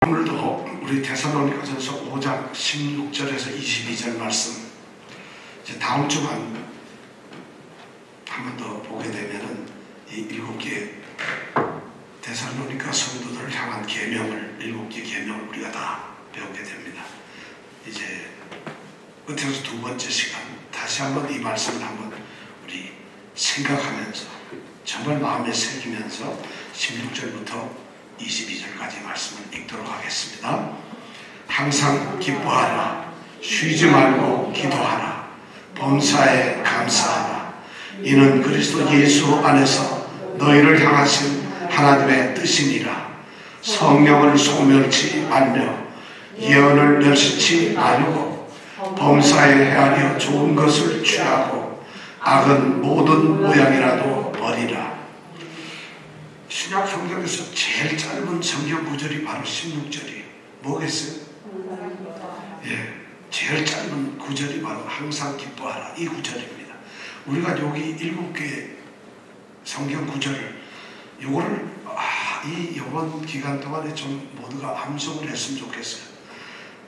오늘도 우리 데살로니가전서 5장 16절에서 22절 말씀, 이제 다음 주만 한 번 더 보게 되면은 이 7개 데살로니가 성도들을 향한 계명을, 7개 계명을 우리가 다 배우게 됩니다. 이제 끝에서 두 번째 시간, 다시 한번 이 말씀을 한번 우리 생각하면서 정말 마음에 새기면서 16절부터 22절까지 말씀을 읽도록 하겠습니다. 항상 기뻐하라. 쉬지 말고 기도하라. 범사에 감사하라. 이는 그리스도 예수 안에서 너희를 향하신 하나님의 뜻이니라. 성령을 소멸치 말며 예언을 멸시치 말고 범사에 헤아려 좋은 것을 취하고 악은 모든 모양이라도 버리라. 신약 성경에서 제일 짧은 성경 구절이 바로 16절이에요. 뭐겠어요? 제일 짧은 구절이 바로 항상 기뻐하라, 이 구절입니다. 우리가 여기 7개 성경 구절을 요거를 이번 기간 동안에 좀 모두가 암송을 했으면 좋겠어요.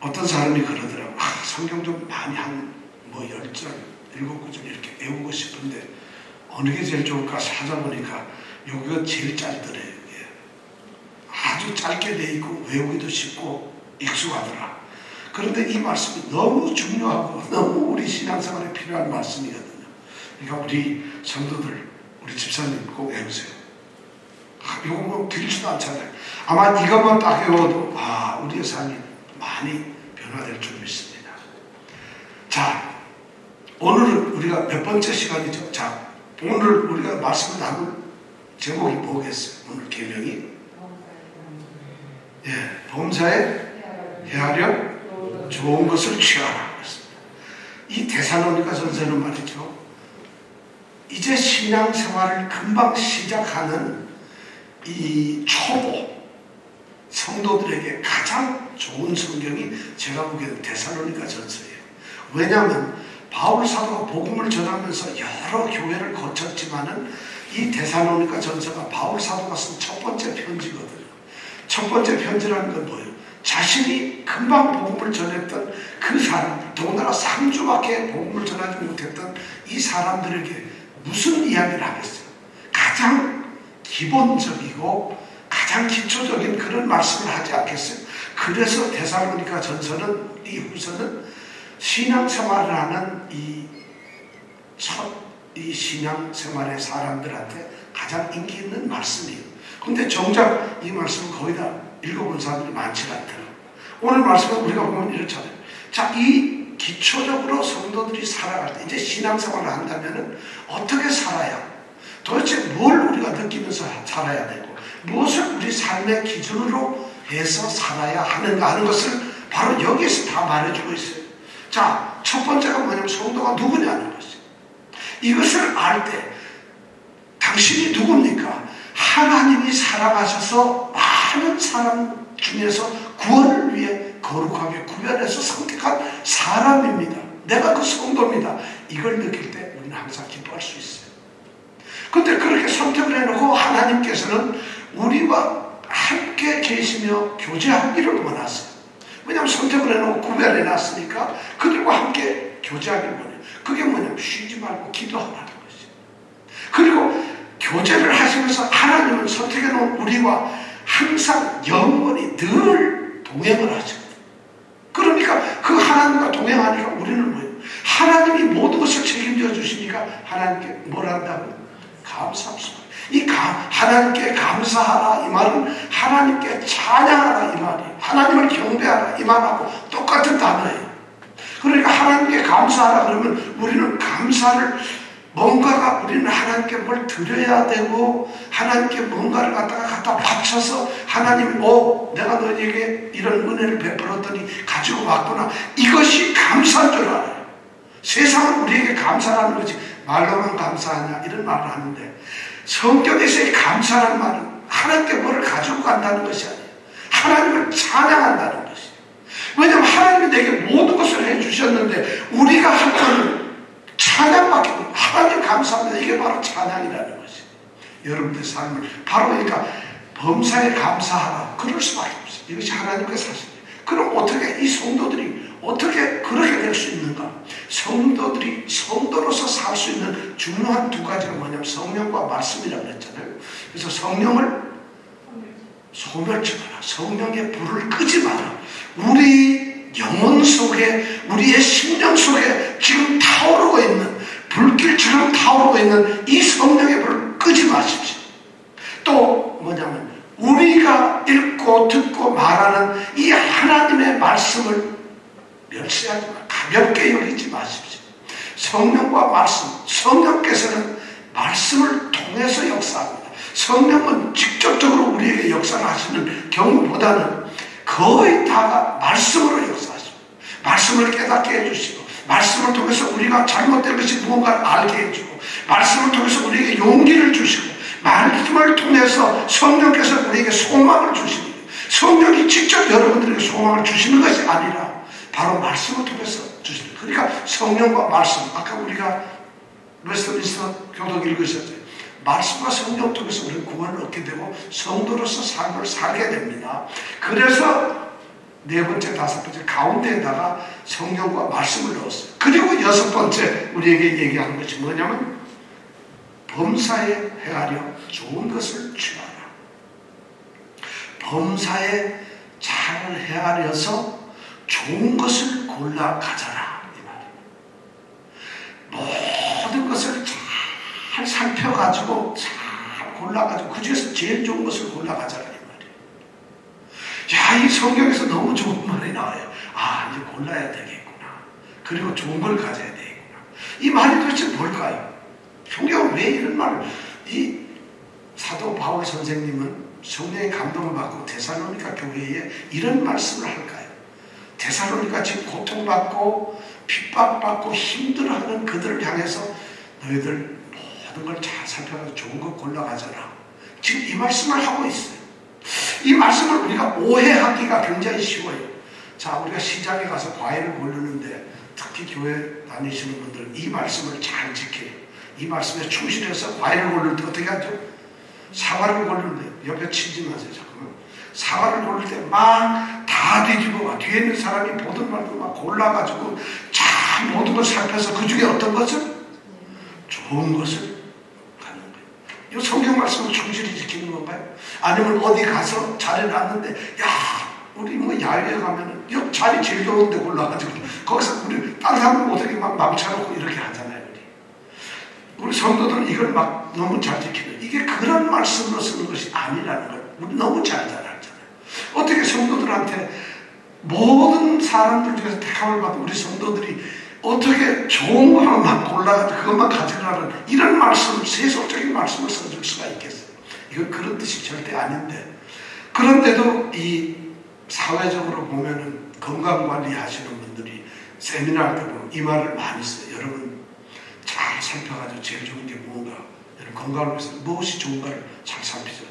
어떤 사람이 그러더라고. 성경 좀 많이 한 10절, 7구절 이렇게 외우고 싶은데 어느 게 제일 좋을까 찾아보니까 여기가 제일 짧더래요. 아주 짧게 돼 있고 외우기도 쉽고 익숙하더라. 그런데 이 말씀이 너무 중요하고 너무 우리 신앙생활에 필요한 말씀이거든요. 그러니까 우리 성도들, 우리 집사님 꼭 외우세요. 이거 뭐 길지도 않잖아요. 아마 이것만 딱 외워도 우리의 삶이 많이 변화될 줄 믿습니다. 자, 오늘은 우리가 몇 번째 시간이죠? 자, 오늘 우리가 말씀을 나눌 제목이 뭐겠어요? 오늘 계명이 범사에 헤아려 좋은 것을 취하라 그랬습니다. 이 데살로니가 전서는 말이죠, 이제 신앙생활을 금방 시작하는 이 초보 성도들에게 가장 좋은 성경이 제가 보기에는 데살로니가 전서예요. 왜냐하면 바울 사도가 복음을 전하면서 여러 교회를 거쳤지만은 이 데살로니가 전서가 바울 사도가 쓴 첫 번째 편지거든요. 첫 번째 편지라는 건 뭐예요? 자신이 금방 복음을 전했던 그 사람들, 더군다나 3주밖에 복음을 전하지 못했던 이 사람들에게 무슨 이야기를 하겠어요? 가장 기본적이고 가장 기초적인 그런 말씀을 하지 않겠어요? 그래서 데살로니가 전서는, 이 후서는 신앙생활을 하는 이 신앙생활의 사람들한테 가장 인기 있는 말씀이에요. 근데 정작 이 말씀은 거의 다 읽어본 사람들이 많지 않더라고요. 오늘 말씀은 우리가 보면 이렇잖아요. 자, 이 기초적으로 성도들이 살아갈 때, 이제 신앙생활을 한다면은 어떻게 살아야, 도대체 뭘 우리가 느끼면서 살아야 되고, 무엇을 우리 삶의 기준으로 해서 살아야 하는가 하는 것을 바로 여기에서 다 말해주고 있어요. 자, 첫 번째가 뭐냐면 성도가 누구냐는 것이에요. 이것을 알 때 당신이 누굽니까? 하나님이 사랑하셔서 많은 사람 중에서 구원을 위해 거룩하게 구별해서 선택한 사람입니다. 내가 그 성도입니다. 이걸 느낄 때 우리는 항상 기뻐할 수 있어요. 근데 그렇게 선택을 해놓고 하나님께서는 우리와 함께 계시며 교제하기를 원하세요. 왜냐하면 선택을 해놓고 구별해놨으니까 그들과 함께 교제하기를 원해요. 그게 뭐냐면 쉬지 말고 기도하라는 것이죠. 그리고 교제를 하시면서 하나님은 선택해놓은 우리와 항상 영원히 늘 동행을 하시거든요. 그러니까 그 하나님과 동행하니까 우리는 뭐예요? 하나님이 모든 것을 책임져 주시니까 하나님께 뭘 한다고? 감사합니다. 하나님께 감사하라 이 말은 하나님께 찬양하라 이 말이에요. 하나님을 경배하라 이 말하고 똑같은 단어예요. 그러니까 하나님께 감사하라 그러면 우리는 감사를, 뭔가가 우리는 하나님께 뭘 드려야 되고 하나님께 뭔가를 갖다 바쳐서 하나님, 내가 너에게 이런 은혜를 베풀었더니 가지고 왔구나, 이것이 감사인 줄 알아요. 세상은 우리에게 감사라는 거지 말로만 감사하냐 이런 말을 하는데, 성경에서의 감사라는 말은 하나님께 뭐를 가지고 간다는 것이 아니에요. 하나님을 찬양한다는 것이에요. 왜냐하면 하나님이 내게 모든 것을 해주셨는데 우리가 할 거는 찬양밖에 없어요. 하나님 감사합니다. 이게 바로 찬양이라는 것이에요. 여러분들 삶을 바로, 그러니까 범사에 감사하라. 그럴 수밖에 없어요. 이것이 하나님의 사실이에요. 그럼 어떻게 이 성도들이 어떻게 그렇게 될 수 있는가? 성도들이 성도로서 살 수 있는 중요한 두 가지가 뭐냐면 성령과 말씀이라고 했잖아요. 그래서 성령을 소멸치 마라. 성령의 불을 끄지 마라. 우리 영혼 속에, 우리의 심령 속에 지금 타오르고 있는, 불길처럼 타오르고 있는 이 성령의 불을 끄지 마십시오. 또 뭐냐면 우리가 읽고 듣고 말하는 이 하나님의 말씀을 멸시하지 마. 가볍게 여기지 마십시오. 성령과 말씀, 성령께서는 말씀을 통해서 역사합니다. 성령은 직접적으로 우리에게 역사를 하시는 경우보다는 거의 다가 말씀으로 역사하십니다. 말씀을 깨닫게 해주시고, 말씀을 통해서 우리가 잘못된 것이 무언가를 알게 해주고, 말씀을 통해서 우리에게 용기를 주시고, 말씀을 통해서 성령께서 우리에게 소망을 주시는 거예요. 성령이 직접 여러분들에게 소망을 주시는 것이 아니라 바로 말씀을 통해서 주시는 거예요. 그러니까 성령과 말씀, 아까 우리가 웨스트민스터 교독 읽으셨죠. 말씀과 성령 통해서 우리는 구원을 얻게 되고 성도로서 삶을 살게 됩니다. 그래서 네 번째, 다섯 번째 가운데에다가 성령과 말씀을 넣었어요. 그리고 여섯 번째 우리에게 얘기하는 것이 뭐냐면 범사에 행하려 좋은 것을 취하라. 범사에 잘 행하려서 좋은 것을 골라 가져라. 이 말이에요. 모든 것을 잘 살펴가지고 잘 골라가지고 그 중에서 제일 좋은 것을 골라가자라. 이 말이에요. 야, 이 성경에서 너무 좋은 말이 나와요. 아, 이제 골라야 되겠구나. 그리고 좋은 걸 가져야 되겠구나. 이 말이 도대체 뭘까요? 성경은 왜 이런 말을, 이 사도 바울 선생님은 성령의 감동을 받고 데살로니가 교회에 이런 말씀을 할까요? 데살로니가 지금 고통받고 핍박받고 힘들어하는 그들을 향해서 너희들 모든 걸 잘 살펴가지고 좋은 거 골라가져라. 지금 이 말씀을 하고 있어요. 이 말씀을 우리가 오해하기가 굉장히 쉬워요. 자, 우리가 시장에 가서 과일을 고르는데 특히 교회 다니시는 분들은 이 말씀을 잘 지켜요. 이 말씀에 충실해서 과일을 고를 때 어떻게 하죠? 사과를 고르는데 옆에 치지 마세요. 잠깐만. 사과를 고를 때 막 다 뒤집어 봐. 뒤에 있는 사람이 보든 말고 막 골라가지고 잘 모든 걸 살펴서 그 중에 어떤 것을? 좋은 것을 갖는 거예요. 이 성경 말씀을 충실히 지키는 건가요? 아니면 어디 가서 자리를 놨는데 야, 우리 뭐 야외에 가면은 이 자리 제일 좋은 데 골라가지고 거기서 우리 다른 사람은 못하게 막 망쳐놓고 이렇게 하잖아요. 우리 성도들은 이걸 막 너무 잘 지키는, 이게 그런 말씀으로 쓰는 것이 아니라는 걸 우리 너무 잘 알잖아요. 어떻게 성도들한테 모든 사람들 중에서 택함을 받은 우리 성도들이 어떻게 좋은 것만 막 골라가지고 그것만 가져가라는 이런 말씀, 세속적인 말씀을 써줄 수가 있겠어요? 이건 그런 뜻이 절대 아닌데, 그런데도 이 사회적으로 보면은 건강관리 하시는 분들이 세미나 할 때 보면 이 말을 많이 써요. 여러분 잘 살펴가지고 제일 좋은 게 뭔가, 여러분 건강을 위해서 무엇이 좋은가를 잘 살피죠.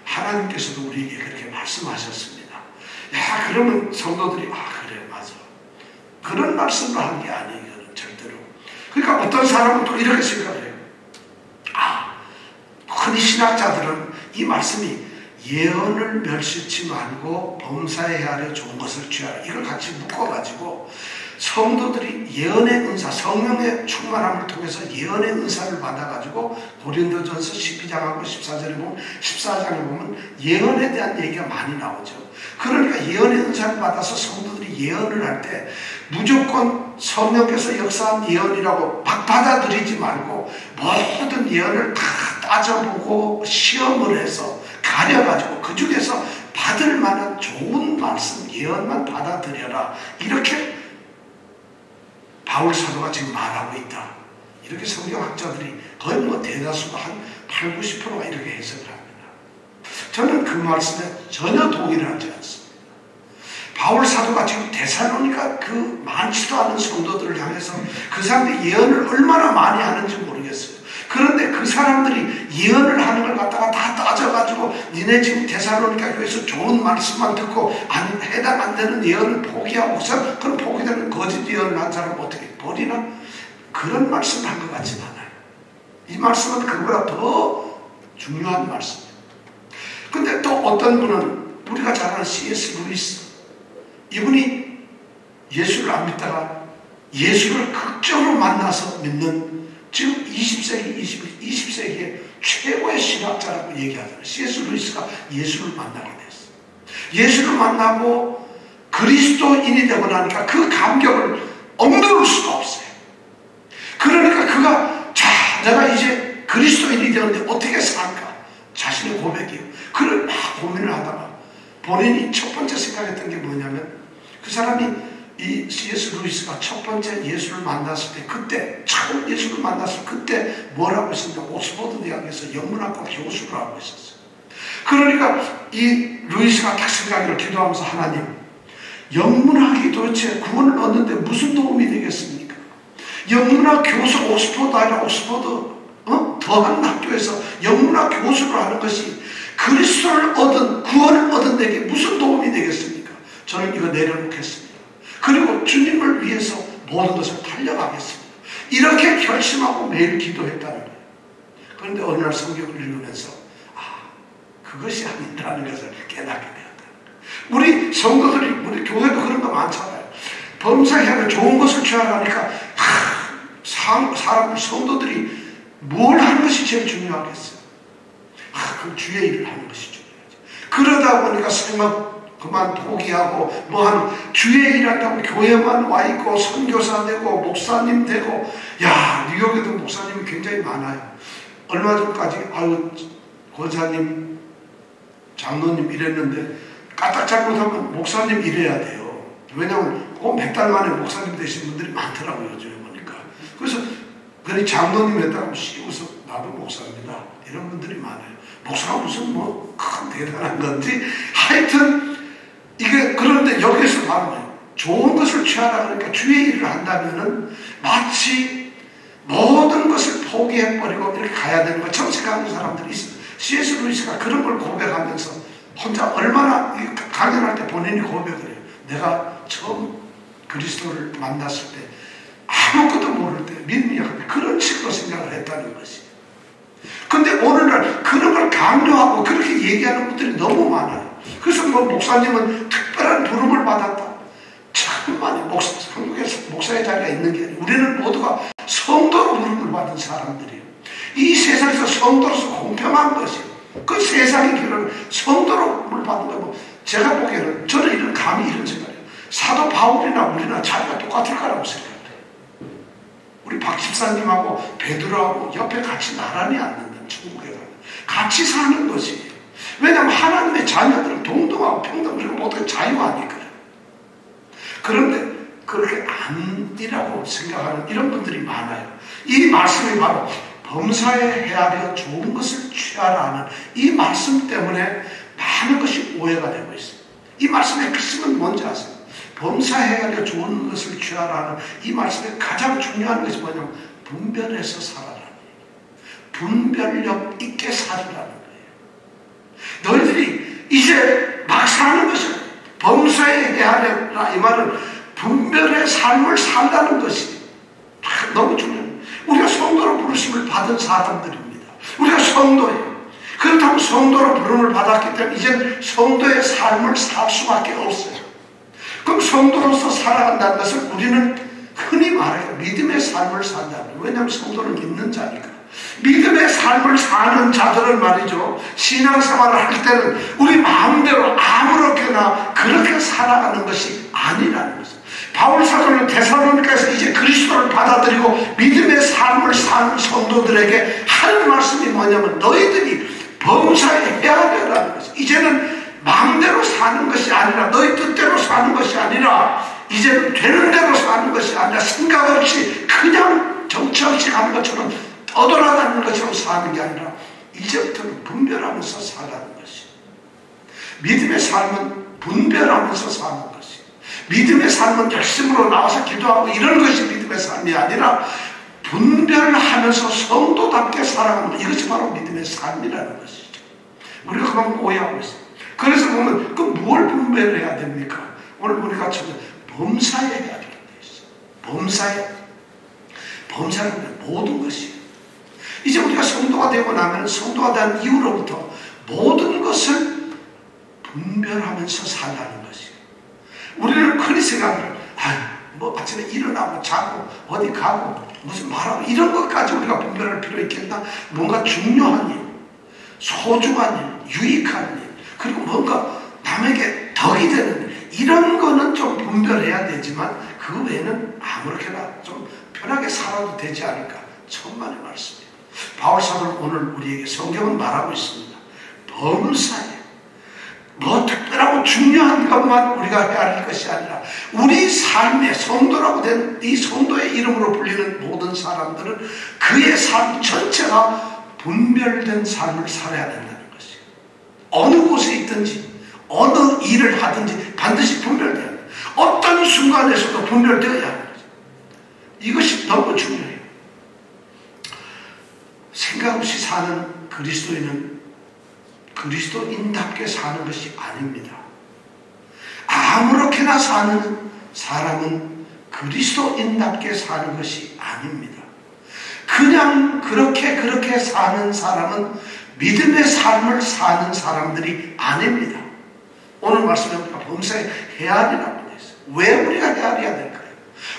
하나님께서도 우리에게 그렇게 말씀하셨습니다. 야, 그러면 성도들이 아, 그래, 맞아. 그런 말씀을 한 게 아니에요. 절대로. 그러니까 어떤 사람은 또 이렇게 생각을 해요. 아, 흔히 신학자들은 이 말씀이 예언을 멸시치 말고 범사에 헤아려 좋은 것을 취하라, 이걸 같이 묶어가지고 성도들이 예언의 은사, 성령의 충만함을 통해서 예언의 은사를 받아가지고 고린도전서 12장하고 14장에 보면 예언에 대한 얘기가 많이 나오죠. 그러니까 예언의 은사를 받아서 성도들이 예언을 할 때 무조건 성령께서 역사한 예언이라고 막 받아들이지 말고 모든 예언을 다 따져보고 시험을 해서 가려가지고 그 중에서 받을 만한 좋은 말씀, 예언만 받아들여라. 이렇게 바울 사도가 지금 말하고 있다. 이렇게 성경학자들이 거의 뭐 대다수가 한 8, 90%가 이렇게 해석을 합니다. 저는 그 말씀에 전혀 동의를 하지 않습니다. 바울 사도가 지금 데살로니가 그 많지도 않은 성도들을 향해서 그 사람들이 예언을 얼마나 많이 하는지 모르겠어요. 그런데 그 사람들이 예언을 하는 걸 갖다가 다 따져가지고 니네 지금 데살로니가 교회에서 좋은 말씀만 듣고 해당 안 되는 예언을 포기하고서 그런 포기되는 거짓 예언을 한 사람을 어떻게 버리나? 그런 말씀을 한 것 같진 않아요. 이 말씀은 그보다 더 중요한 말씀이에요. 근데 또 어떤 분은 우리가 잘 아는 C.S. 루이스, 이분이 예수를 안 믿다가 예수를 극적으로 만나서 믿는 지금 20세기의 최고의 신학자라고 얘기하잖아요. C.S. 루이스가 예수를 만나게 됐어요. 예수를 만나고 그리스도인이 되고 나니까 그 감격을 억누를 수가 없어요. 그러니까 그가 내가 이제 그리스도인이 되는데 어떻게 살까? 자신의 고백이에요. 그걸 막 고민을 하다가 본인이 첫 번째 생각했던 게 뭐냐면, 그 사람이 이 C.S. 루이스가 첫 번째 예수를 만났을 때, 그때 처음 예수를 만났을 그때 뭐라고 했습니까? 옥스퍼드 대학에서 영문학과 교수를 하고 있었어요. 그러니까 이 루이스가 딱 생각을 기도하면서, 하나님, 영문학이 도대체 구원을 얻는데 무슨 도움이 되겠습니까? 영문학 교수, 옥스퍼드 아니라 옥스퍼드 더한 학교에서 영문학 교수를 하는 것이 그리스도를 얻은, 구원을 얻은 데게 무슨 도움이 되겠습니까? 저는 이거 내려놓겠습니다. 그리고 주님을 위해서 모든 것을 달려가겠습니다. 이렇게 결심하고 매일 기도했다는 거예요. 그런데 어느 날 성경을 읽으면서 그것이 아니라는 것을 깨닫게 되었다. 우리 성도들이, 우리 교회도 그런 거 많잖아요. 범사해야 좋은 것을 취하라니까 사람들, 성도들이 뭘 하는 것이 제일 중요하겠어요? 그 주의 일을 하는 것이 중요하죠. 그러다 보니까 생업 그만 포기하고 뭐하는 주의 일 한다고 교회만 와 있고 선교사 되고 목사님 되고, 뉴욕에도 목사님이 굉장히 많아요. 얼마 전까지 권사님, 장로님 이랬는데 까딱 잘못하면 목사님 이래야 돼요. 왜냐하면 꼭 몇 달 만에 목사님 되신 분들이 많더라고요, 요즘에 보니까. 그래서 그냥 장로님 했다고 씌우서 나도 목사입니다, 이런 분들이 많아요. 목사가 무슨 큰 대단한 건지 하여튼 이게, 그런데 여기서 말하면 좋은 것을 취하라 그러니까 주의 일을 한다면은 마치 모든 것을 포기해버리고 이렇게 가야 되는 것처럼 생각하는 사람들이 있어요. C.S. 루이스가 그런 걸 고백하면서 혼자 얼마나 강연할 때 본인이 고백을 해요. 내가 처음 그리스도를 만났을 때 아무것도 모를 때 믿음이 약한데 그런 식으로 생각을 했다는 것이. 근데 오늘날 그런 걸 강요하고 그렇게 얘기하는 분들이 너무 많아요. 그래서 목사님은 특별한 부름을 받았다. 천만에 한국에서 목사의 자리가 있는 게 아니에요. 우리는 모두가 성도로 부름을 받은 사람들이에요. 이 세상에서 성도로서 공평한 것이에요. 그 세상의 길을 성도로 부름을 받은 거고, 제가 보기에는 저는 이런 감히 이런 생각이에요. 사도 바울이나 우리나 자리가 똑같을 거라고 생각해요. 우리 박 집사님하고 베드로하고 옆에 같이 나란히 앉는다는, 천국에 가면 같이 사는 것이에요. 왜냐하면 하나님의 자녀들은 동등하고 평등하고 모두 자유하니까요. 그런데 그렇게 아니라고 생각하는 이런 분들이 많아요. 이 말씀이 바로 범사에 헤아려 좋은 것을 취하라 하는 이 말씀 때문에 많은 것이 오해가 되고 있어요. 이 말씀의 핵심은 뭔지 아세요? 범사에 헤아려 좋은 것을 취하라 하는 이 말씀의 가장 중요한 것이 뭐냐면 분별해서 살아라는 거예요. 분별력 있게 살으라는 거예요. 너희들이 이제 막 사는 것은 범사에 헤아려라, 이 말은 분별의 삶을 산다는 것이 너무 중요해요. 우리가 성도로 부르심을 받은 사람들입니다. 우리가 성도예요. 그렇다면 성도로 부름을 받았기 때문에 이제 성도의 삶을 살 수밖에 없어요. 그럼 성도로서 살아간다는 것을 우리는 흔히 말해요. 믿음의 삶을 산다는 거예요. 왜냐하면 성도는 믿는 자니까. 믿음의 삶을 사는 자들은 말이죠, 신앙생활을 할 때는 우리 마음대로 아무렇게나 그렇게 살아가는 것이 아니라는 것이죠. 바울 사도는 데살로니가에서 이제 그리스도를 받아들이고 믿음의 삶을 사는 성도들에게 하는 말씀이 뭐냐면, 너희들이 범사에 헤아려라는 것이죠. 이제는 마음대로 사는 것이 아니라, 너희 뜻대로 사는 것이 아니라, 이제는 되는 대로 사는 것이 아니라, 생각 없이 그냥 정치 없이 가는 것처럼 떠돌아다니는 것처럼 사는 게 아니라 이제부터는 분별하면서 살라는 것이. 믿음의 삶은 분별하면서 사는 것이. 믿음의 삶은 열심으로 나와서 기도하고 이런 것이 믿음의 삶이 아니라 분별하면서 성도답게 살아가는 것, 이것이 바로 믿음의 삶이라는 것이죠. 우리가 그만 오해하고 있어요. 그래서 보면 그 뭘 분별해야 됩니까? 오늘 우리가 지금 범사에 해야 되는 게 있어요. 범사는 모든 것이에요. 이제 우리가 성도가 되고 나면 성도가 된 이후로부터 모든 것을 분별하면서 살라는 것이에요. 우리는 흔히 생각을 뭐 아침에 일어나고 자고 어디 가고 무슨 말하고 이런 것까지 우리가 분별할 필요 있겠나? 뭔가 중요한 일, 소중한 일, 유익한 일, 그리고 뭔가 남에게 덕이 되는 일, 이런 거는 좀 분별해야 되지만 그 외에는 아무렇게나 좀 편하게 살아도 되지 않을까. 천만의 말씀이에요. 바울 사도는 오늘 우리에게 성경은 말하고 있습니다. 범사에 뭐 특별하고 중요한 것만 우리가 헤아릴 것이 아니라 우리 삶의 성도라고 된 이 성도의 이름으로 불리는 모든 사람들은 그의 삶 전체가 분별된 삶을 살아야 된다는 것이에요. 어느 곳에 있든지 어느 일을 하든지 반드시 분별돼야 해요. 어떤 순간에서도 분별되어야 하는 거죠. 이것이 너무 중요해요. 생각 없이 사는 그리스도인은 그리스도인답게 사는 것이 아닙니다. 아무렇게나 사는 사람은 그리스도인답게 사는 것이 아닙니다. 그냥 그렇게 사는 사람은 믿음의 삶을 사는 사람들이 아닙니다. 오늘 말씀에 우리가 범사에 헤아리라고 했어요. 왜 우리가 헤아려야 될까요?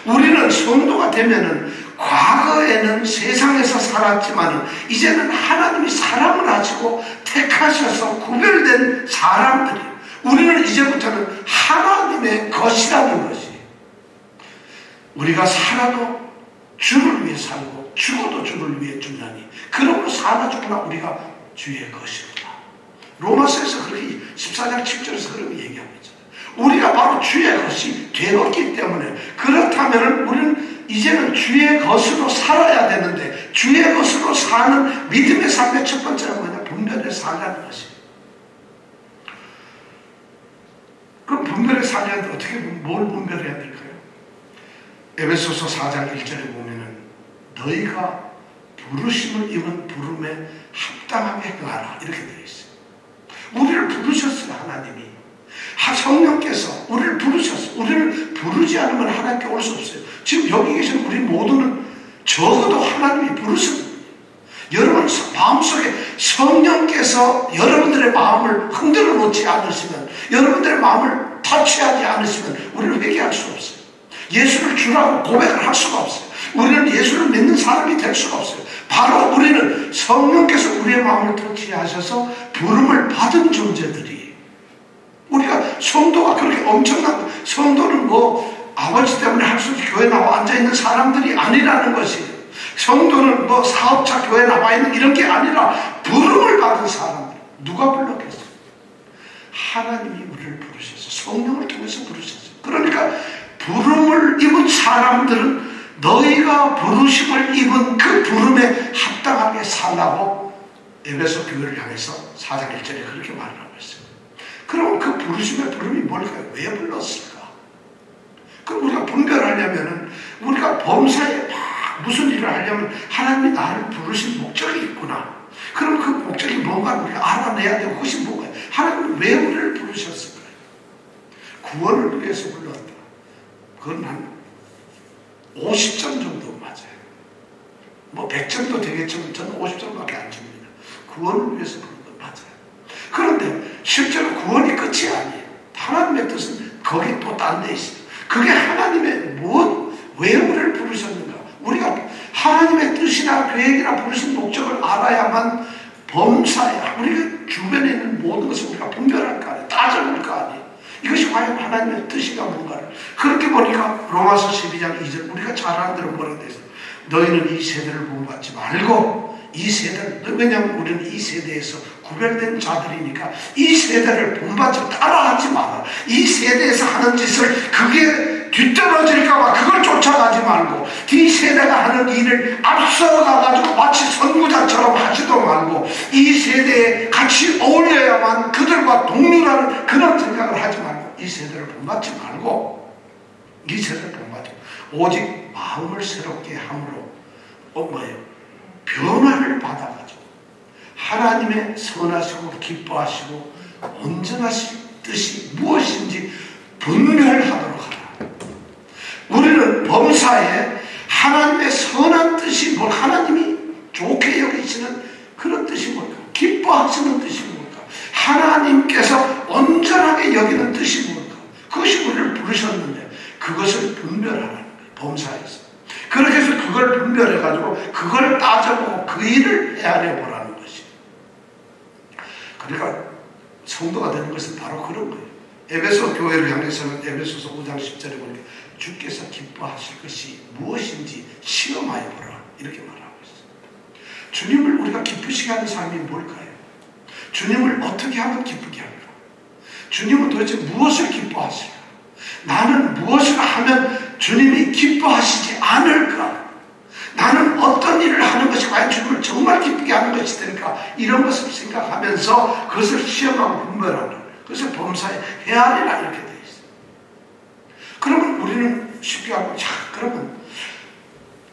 우리는 성도가 되면은 과거에는 세상에서 살았지만 이제는 하나님이 사람을 하시고 택하셔서 구별된 사람들이에요. 우리는 이제부터는 하나님의 것이라는 것이에요. 우리가 살아도 주를 위해 살고 죽어도 주를 위해 죽나니 그러므로 사나 죽으나 우리가 주의 것이구나. 로마서에서 그렇게 14장 7절에서 그렇게 얘기하고 있잖아요. 우리가 바로 주의 것이 되었기 때문에 그렇다면 우리는 이제는 주의 것으로 살아야 되는데 주의 것으로 사는 믿음의 삶의 첫 번째는 뭐냐? 분별에 살라는 것이에요. 그럼 분별에 살려는데 어떻게 뭘 분별해야 될까요? 에베소서 4장 1절에 보면은 너희가 부르심을 입은 부름에 합당하게 행하라 이렇게 되어 있어요. 우리를 부르셨어요. 하나님이 성령께서 우리를 부르셨어요. 우리를 부르지 않으면 하나님께 올 수 없어요. 지금 여기 계신 우리 모두는 적어도 하나님이 부르셨어요. 여러분 마음속에 성령께서 여러분들의 마음을 흔들어 놓지 않으시면 여러분들의 마음을 터치하지 않으시면 우리는 회개할 수 없어요. 예수를 주라고 고백을 할 수가 없어요. 우리는 예수를 믿는 사람이 될 수가 없어요. 바로 우리는 성령께서 우리의 마음을 터치하셔서 부름을 받은 존재들이 우리가 성도가 그렇게 엄청난 성도는 뭐 아버지 때문에 할 수 없이 교회 나와 앉아있는 사람들이 아니라는 것이에요. 성도는 뭐 사업자 교회 나와 있는 이런 게 아니라 부름을 받은 사람들. 누가 불렀겠어요? 하나님이 우리를 부르셔서 성령을 통해서 부르셨어요. 그러니까 부름을 입은 사람들은 너희가 부르심을 입은 그 부름에 합당하게 살라고 에베소 교회를 향해서 4장 1절에 그렇게 말을 하고 있어요. 그럼 그 부르심의 부름이 뭘까요? 왜 불렀을까? 그럼 우리가 분별하려면은 우리가 범사에 무슨 일을 하려면 하나님이 나를 부르신 목적이 있구나. 그럼 그 목적이 뭔가 우리가 알아내야 되고 그것이 뭔가요? 하나님은 왜 우리를 부르셨을까요? 구원을 위해서 불렀다. 그건 한 50점 정도 맞아요. 뭐 100점도 되겠지만 저는 50점밖에 안 줍니다. 구원을 위해서 부른 건 맞아요. 그런데 실제로 구원이 끝이 아니에요. 하나님의 뜻은 거기 또 딴 데 있어요. 그게 하나님의 왜 우리를 부르셨는가? 우리가 하나님의 뜻이나 계획이나 부르신 목적을 알아야만 범사에 우리가 주변에 있는 모든 것을 우리가 분별할 거 아니에요. 따져볼 거 아니에요. 이것이 과연 하나님의 뜻인가 뭔가를. 그렇게 보니까 로마서 12장 2절 우리가 잘 아는 대로 뭐라고 되어 있어요. 너희는 이 세대를 본받지 말고 이 세대를, 왜냐하면 우리는 이 세대에서 구별된 자들이니까 이 세대를 본받지 따라하지 마라. 이 세대에서 하는 짓을 그게 뒤떨어질까봐 그걸 쫓아가지 말고 이 세대가 하는 일을 앞서가가지고 마치 선구자처럼 하지도 말고 이 세대에 같이 어울려야만 그들과 동률하는 그런 생각을 하지 말고 이 세대를 본받지 말고 이 세대를 본받지 오직 마음을 새롭게 함으로 변화를 받아가지고 하나님의 선하시고 기뻐하시고 온전하신 뜻이 무엇인지 분별하도록 하라. 우리는 범사에 하나님의 선한 뜻이 뭘, 하나님이 좋게 여기시는 그런 뜻이 뭘까? 기뻐하시는 뜻이 뭘까? 하나님께서 온전하게 여기는 뜻이 뭘까? 그것이 우리를 부르셨는데 그것을 분별하라는 거예요. 범사에서. 그렇게 해서 그걸 분별해가지고 그걸 따져보고 그 일을 헤아려 보라는 것이에요. 그러니까 성도가 되는 것은 바로 그런 거예요. 에베소 교회를 향해서는 에베소서 5장 10절에 보니까 주께서 기뻐하실 것이 무엇인지 시험하여 보라 이렇게 말하고 있어요. 주님을 우리가 기쁘시게 하는 삶이 뭘까요? 주님을 어떻게 하면 기쁘게 할까? 주님은 도대체 무엇을 기뻐하실까? 나는 무엇을 하면 주님이 기뻐하시지 않을까? 나는 어떤 일을 하는 것이 과연 주님을 정말 기쁘게 하는 것이 될까? 이런 것을 생각하면서 그것을 시험하고 분별하는, 그것을 범사에 헤아리라 이렇게 되어 있어요. 그러면 우리는 쉽게 하고, 자, 그러면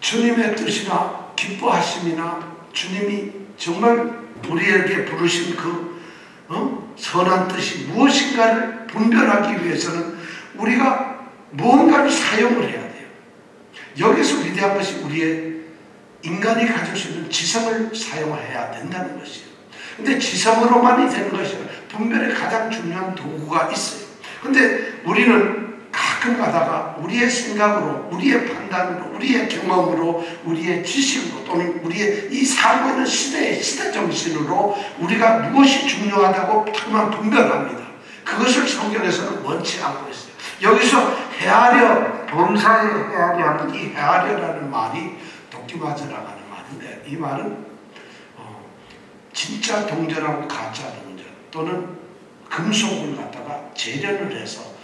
주님의 뜻이나 기뻐하심이나 주님이 정말 우리에게 부르신 그 선한 뜻이 무엇인가를 분별하기 위해서는 우리가 무언가를 사용을 해야 돼요. 여기서 위대한 것이 우리의 인간이 가질 수 있는 지성을 사용해야 된다는 것이에요. 근데 지성으로만이 되는 것이 아니라 분별에 가장 중요한 도구가 있어요. 근데 우리는 가끔 가다가 우리의 생각으로, 우리의 판단으로, 우리의 경험으로, 우리의 지식으로 또는 우리의 이 살고 있는 시대의 시대 정신으로 우리가 무엇이 중요하다고 그만 분별합니다. 그것을 성경에서는 원치 않고 있어요. 여기서 헤아려, 범사에 헤아려 하는 이 헤아려라는 말이 도끼맞으라고 하는 말인데, 이 말은 진짜 동전하고 가짜 동전 또는 금속을 갖다가 재련을 해서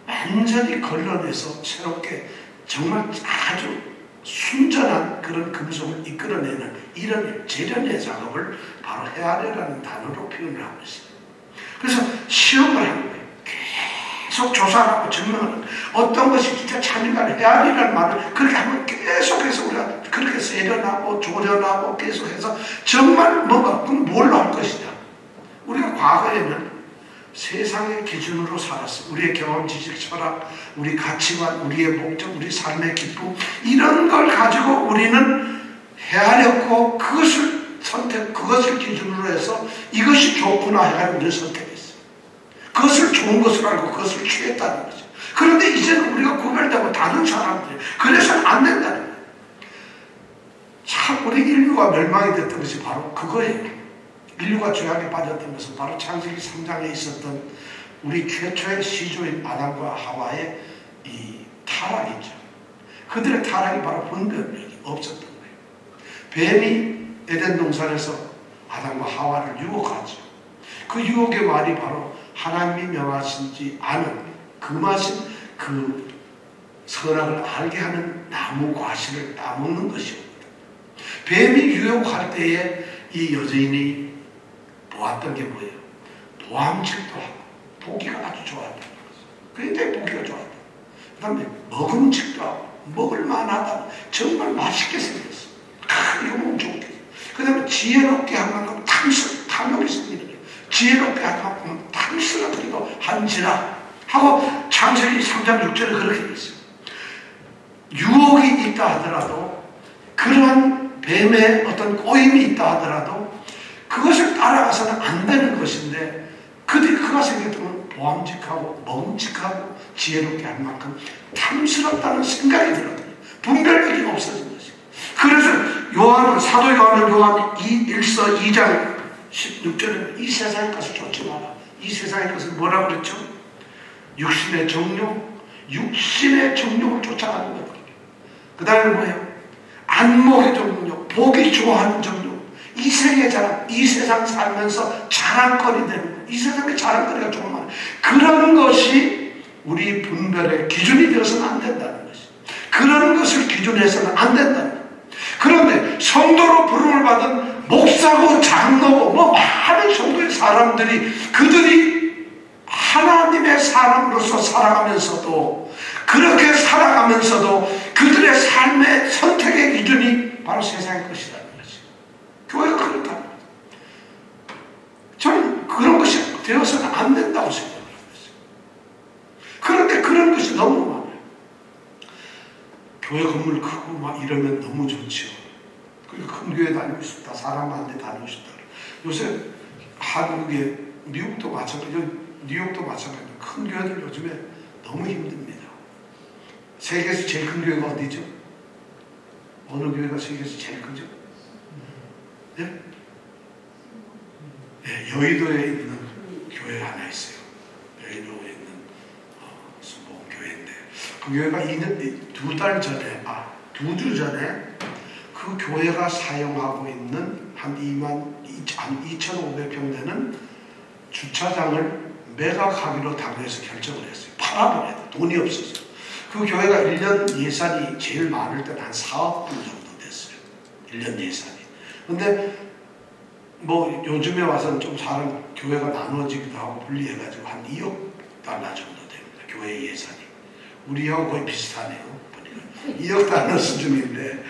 완전히 걸러내서 새롭게 정말 아주 순전한 그런 금속을 이끌어내는 이런 재련의 작업을 바로 헤아려라는 단어로 표현을 하고 있어요. 그래서 시험을 하는 거예요. 계속 조사하고 증명하는, 어떤 것이 진짜 참인가를 헤아리라는 말을 그렇게 하면 계속해서 우리가 그렇게 세련하고 조련하고 계속해서 정말 뭔가 그럼 뭘로 할 것이냐. 우리가 과거에는 세상의 기준으로 살았어요. 우리의 경험, 지식, 철학, 우리 가치관, 우리의 목적, 우리 삶의 기쁨, 이런 걸 가지고 우리는 헤아렸고 그것을 기준으로 해서 이것이 좋구나 해가지고 우리는 선택했어요. 그것을 좋은 것으로 알고 그것을 취했다는 거죠. 그런데 이제는 우리가 구별되고 다른 사람들이 그래서는 안 된다는 거예요. 참 우리 인류가 멸망이 됐던 것이 바로 그거예요. 인류가 죄악에 빠졌던 것은 바로 창세기 3장에 있었던 우리 최초의 시조인 아담과 하와의 이 타락이죠. 그들의 타락이 바로 분별력이 없었던 거예요. 뱀이 에덴 동산에서 아담과 하와를 유혹하죠. 그 유혹의 말이 바로 하나님이 명하시지 않은 금하신 그 선악을 알게 하는 나무 과실을 따먹는 것이옵니다. 뱀이 유혹할 때에 이 여주인이 보았던 게 뭐예요? 보암직도 하고 보기가 아주 좋았다는 거죠. 굉장히 보기가 좋았다. 그 다음에 먹음직도 하고 먹을만하다. 정말 맛있게 생겼어. 이거 먹으면 좋겠어. 그 다음에 지혜롭게 한 만큼 탐욕이 생기는 거예요. 지혜롭게 한 만큼 탐스러뜨리고 한지라 하고 창세기 3장 6절에 그렇게 돼 있어요. 유혹이 있다 하더라도, 그러한 뱀의 어떤 꼬임이 있다 하더라도 그것을 따라가서는 안 되는 것인데, 그가 생겼다면 보암직하고 먹음직하고 지혜롭게 할 만큼 탐스럽다는 생각이 들거든요. 분별력이 없어진 것이에요. 그래서 사도 요한 1서 2장 16절에 이 세상의 것을 쫓지 마라. 이 세상의 것은 뭐라고 그랬죠? 육신의 정욕을 쫓아가는 것. 그 다음에 뭐예요? 안목의 정욕, 보기 좋아하는 정욕, 이생의 자랑, 이 세상 살면서 자랑거리 되는 것, 이 세상에 자랑거리가 좀 많아요. 그런 것이 우리 분별의 기준이 되어서는 안 된다는 것이, 그런 것을 기준해서는 안 된다는 것. 그런데 성도로 부름을 받은 목사고 장로고 많은 성도의 사람들이 그들이 하나님의 사람으로서 살아가면서도, 그렇게 살아가면서도 그들의 삶의 선택의 기준이 바로 세상의 것이라는 거지. 교회가 그렇다는 거죠. 저는 그런 것이 되어서는 안 된다고 생각을 합니다. 그런데 그런 것이 너무 많아요. 교회 건물 크고 막 이러면 너무 좋죠. 그리고 큰 교회 다니고 싶다, 사람 많은데 다니고 싶다. 요새 한국에 미국도 마찬가지고 뉴욕도 마찬가지고 큰 교회들 요즘에 너무 힘듭니다. 세계에서 제일 큰 교회가 어디죠? 어느 교회가 세계에서 제일 크죠? 예? 예, 여의도에 있는 교회 하나 있어요. 여의도에 있는 수목교회인데 그 교회가 2달 전에, 2주 전에 그 교회가 사용하고 있는 한 2,500평 되는 주차장을 매각하기로 당에서 결정을 했어요. 팔아버려야 돼. 돈이 없어서. 그 교회가 1년 예산이 제일 많을 때는 한 4억 불 정도 됐어요. 1년 예산이. 근데 뭐 요즘에 와서는 좀 사람 교회가 나눠지기도 하고 분리해가지고 한 2억 달러 정도 됩니다. 교회 예산이. 우리하고 거의 비슷하네요. 보니까 2억 달러 수준인데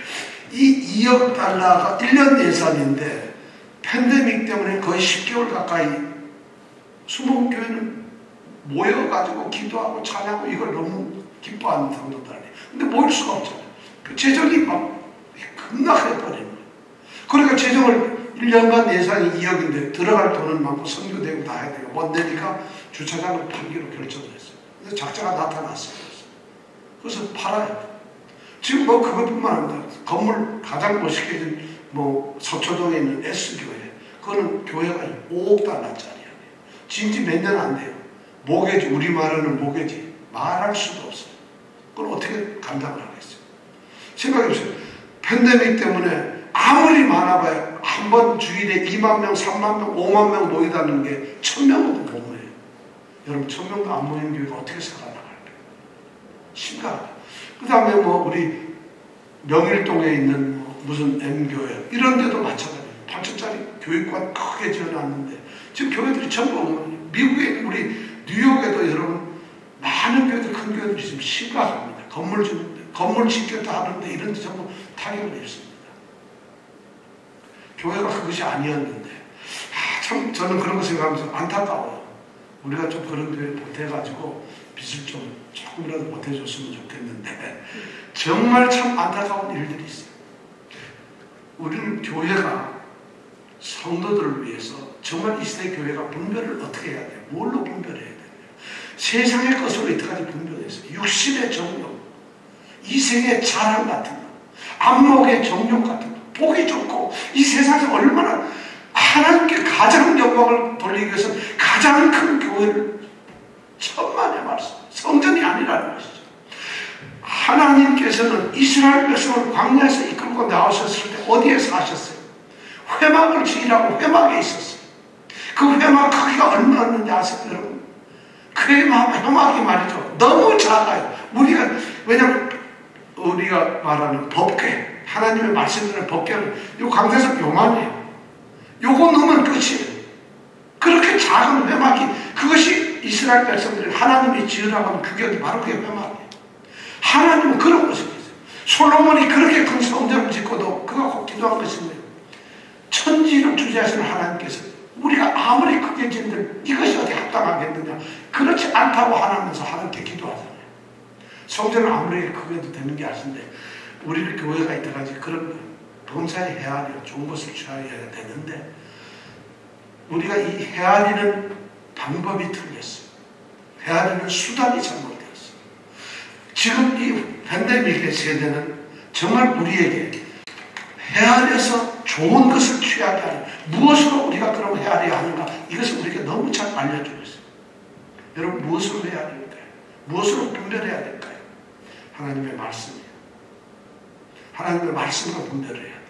이 2억 달러가 1년 예산인데 팬데믹 때문에 거의 10개월 가까이 수목교회는 모여가지고 기도하고 찬양하고 이걸 너무 기뻐하는 성도들 아니에요. 근데 모일 수가 없잖아요. 그 재정이 막 급락해버리는 거예요. 그러니까 재정을 1년간 예산이 2억인데 들어갈 돈은 많고 선교되고 다 해야 되고 못 내니까 주차장을 팔기로 결정을 했어요. 그래서 작자가 나타났어요. 그래서 팔아요. 지금 뭐 그것뿐만 아니라 건물 가장 멋있게 진 뭐 서초동에 있는 S교회 그거는 교회가 5억 달러짜리야. 진지 몇 년 안 돼요. 모계지, 우리말로는 모계지. 말할 수도 없어요. 그걸 어떻게 감당을 하겠어요? 생각해보세요. 팬데믹 때문에 아무리 많아봐야 한 번 주일에 2만 명, 3만 명, 5만 명 모이다는 게 1,000명도 못 모여요. 여러분 1,000명도 안 모이는 교회가 어떻게 살아나갈까요? 심각하다. 그 다음에 뭐 우리 명일동에 있는 뭐 무슨 M교회 이런 데도 마찬가지예요. 8천짜리 교육관 크게 지어놨는데 지금 교회들이 전부 미국에 우리 뉴욕에도 여러분 많은 교회들 큰 교회들이 지금 심각합니다. 건물 짓겠다 하는데 이런 데 전부 타격을 입습니다. 교회가 그것이 아니었는데 참 저는 그런 거 생각하면서 안타까워요. 우리가 좀 그런 교회에 보태가지고 빚을 좀 조금이라도 보태줬으면 좋겠는데 정말 참 안타까운 일들이 있어요. 우리는 교회가 성도들을 위해서 정말 이 시대 교회가 분별을 어떻게 해야 돼요? 뭘로 분별해야 돼요? 세상의 것으로 이때까지 분별했어요. 육신의 정욕, 이생의 자랑 같은 거, 안목의 정욕 같은 거, 보기 좋고 이 세상에서 얼마나 하나님께 가장 영광을 돌리기 위해서 가장 큰 교회를 천만의 말씀, 성전이 아니라는 것이죠. 하나님께서는 이스라엘 백성을 광야에서 이끌고 나오셨을 때 어디에 사셨어요? 회막을 지으라고 회막에 있었어요. 그 회막 크기가 얼마였는지 아세요, 여러분? 그 회막이 말이죠. 너무 작아요. 왜냐면 우리가 말하는 법궤, 하나님의 말씀드리는 법궤는 이 강대석 요만해요. 요거 넣으면 끝이에요. 그렇게 작은 회막이 그것이 이스라엘 백성들이 하나님이 지으라고 하면 그게 바로 그게 회막이에요. 하나님은 그런 것이 있어요. 솔로몬이 그렇게 큰 성전을 짓고도 그가 꼭 기도한 것입니다. 천지를 주재하시는 하나님께서 우리가 아무리 크게 짓는데 이것이 어디 합당하겠느냐, 그렇지 않다고 하나면서 하나님께 기도하잖아요. 성전을 아무리 크게 해도 되는 게 아신데 우리 교회가 이때까지 그런 범사에 헤아려 좋은 것을 취하여야 되는데 우리가 이 헤아리는 방법이 틀렸어요. 헤아리는 수단이 잘못되었어요. 지금 이 팬데믹의 세대는 정말 우리에게 헤아려서 좋은 것을 취하게 하는, 무엇으로 우리가 그럼 헤아려야 하는가, 이것을 우리에게 너무 잘 알려주고 있어요. 여러분 무엇으로 헤아려야 될까요? 무엇으로 분별해야 될까요? 하나님의 말씀이에요. 하나님의 말씀과 분별을 해야 돼요.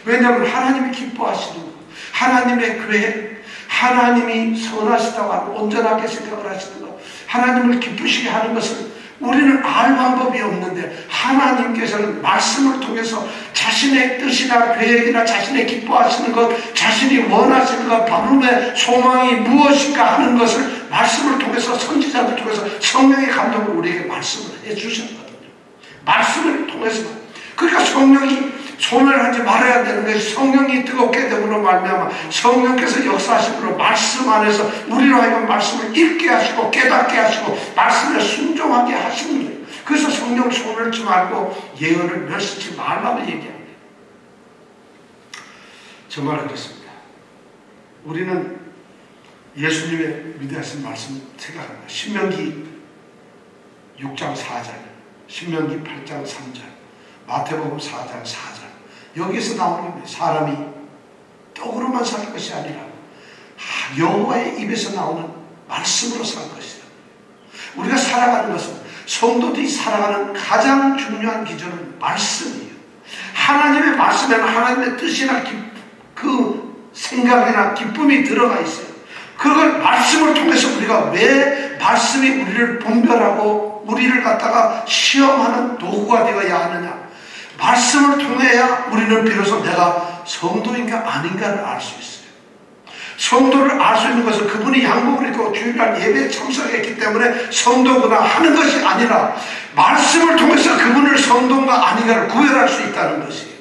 왜냐하면 하나님이 기뻐하시는 것, 하나님의 계획, 하나님이 선하시다고 하고 온전하게 생각을 하시는 것, 하나님을 기쁘시게 하는 것을 우리는 알 방법이 없는데 하나님께서는 말씀을 통해서 자신의 뜻이나 계획이나 자신의 기뻐하시는 것, 자신이 원하시는 것, 바람의 소망이 무엇인가 하는 것을 말씀을 통해서, 선지자들 통해서 성령의 감동으로 우리에게 말씀을 해주셨거든요. 말씀을 통해서. 그러니까 성령이 소멸하지 말아야 되는 것이, 성령이 뜨겁게 됨으로 말미암아 성령께서 역사하심으로 말씀 안에서 우리로 하여금 말씀을 읽게 하시고 깨닫게 하시고 말씀에 순종하게 하시는 거예요. 그래서 성령 소멸치 말고 예언을 멸시치 말라고 얘기합니다. 정말 그렇습니다. 우리는 예수님의 위대하신 말씀 생각합니다. 신명기 6장 4절, 신명기 8장 3절, 마태복음 4장 4절. 여기서 나오는 겁니다. 사람이 떡으로만 살 것이 아니라 여호와의 입에서 나오는 말씀으로 살 것이다. 우리가 살아가는 것은, 성도들이 살아가는 가장 중요한 기준은 말씀이에요. 하나님의 말씀에는 하나님의 뜻이나 그 생각이나 기쁨이 들어가 있어요. 그걸 말씀을 통해서 우리가 왜 말씀이 우리를 분별하고 우리를 갖다가 시험하는 도구가 되어야 하느냐. 말씀을 통해야 우리는 비로소 내가 성도인가 아닌가를 알 수 있어요. 성도를 알 수 있는 것은 그분이 양복을 입고 주일날 예배에 참석했기 때문에 성도구나 하는 것이 아니라 말씀을 통해서 그분을 성도인가 아닌가를 구별할 수 있다는 것이에요.